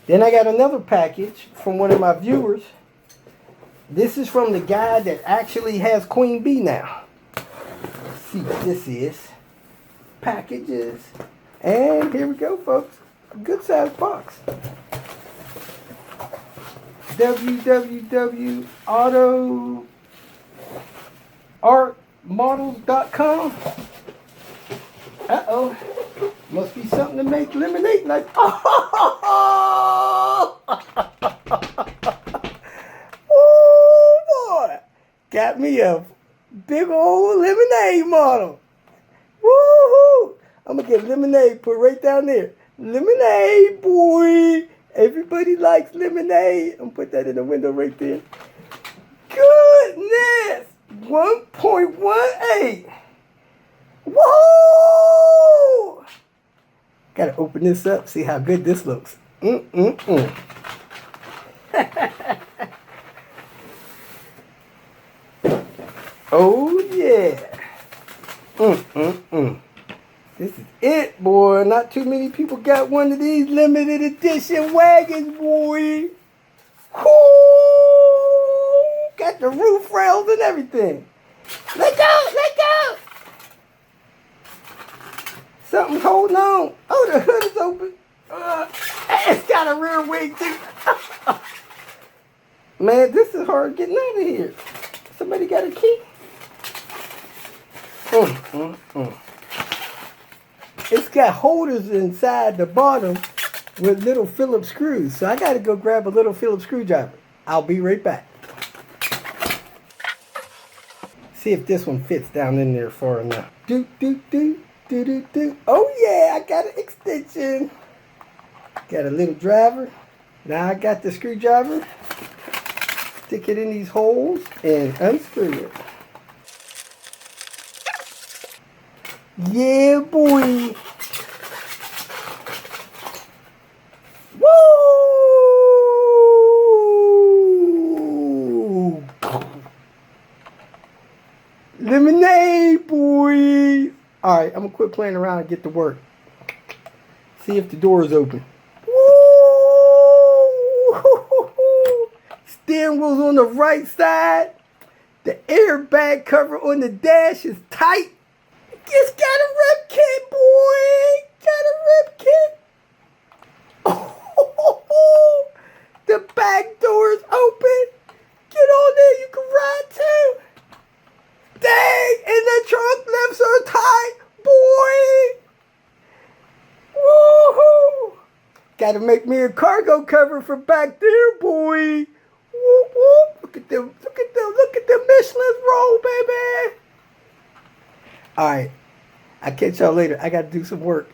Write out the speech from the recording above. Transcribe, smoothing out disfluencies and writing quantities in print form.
Then I got another package from one of my viewers. This is from the guy that actually has Queen Bee now. Let's see what this is. Packages. And here we go, folks. A good sized box. www.AUTOartModels.com. Uh-oh. Must be something to make lemonade like. Oh, boy. Got me a big old lemonade model. Woohoo! I'm going to get lemonade put right down there. Lemonade, boy. Everybody likes lemonade. I'm going to put that in the window right there. Goodness. 1.18. Whoa! Gotta open this up, see how good this looks. Oh yeah. This is it, boy. Not too many people got one of these limited edition wagons, boy. Woo! Got the roof rails and everything. Let go! Let go! Something's holding on. Oh, the hood is open. It's got a rear wing too. Man, this is hard getting out of here. Somebody got a key? It's got holders inside the bottom with little Phillips screws. So I got to go grab a little Phillips screwdriver. I'll be right back. See if this one fits down in there far enough. Do. Oh yeah, I got an extension. Got a little driver. Now I got the screwdriver. Stick it in these holes and unscrew it. Yeah, boy. Woo! Lemonade, boy. All right, I'm going to quit playing around and get to work. See if the door is open. Woo! Steering wheel's on the right side. The airbag cover on the dash is tight. It's got a rip kit, boy. Got a rip kit. Oh, the back door is open. Get on there, you can ride too. Dang, and the trunk lifts are tight, boy. Woohoo! Gotta make me a cargo cover for back there, boy. Whoop, whoop. Look at them Michelin's roll, baby. All right, I'll catch y'all later. I gotta do some work.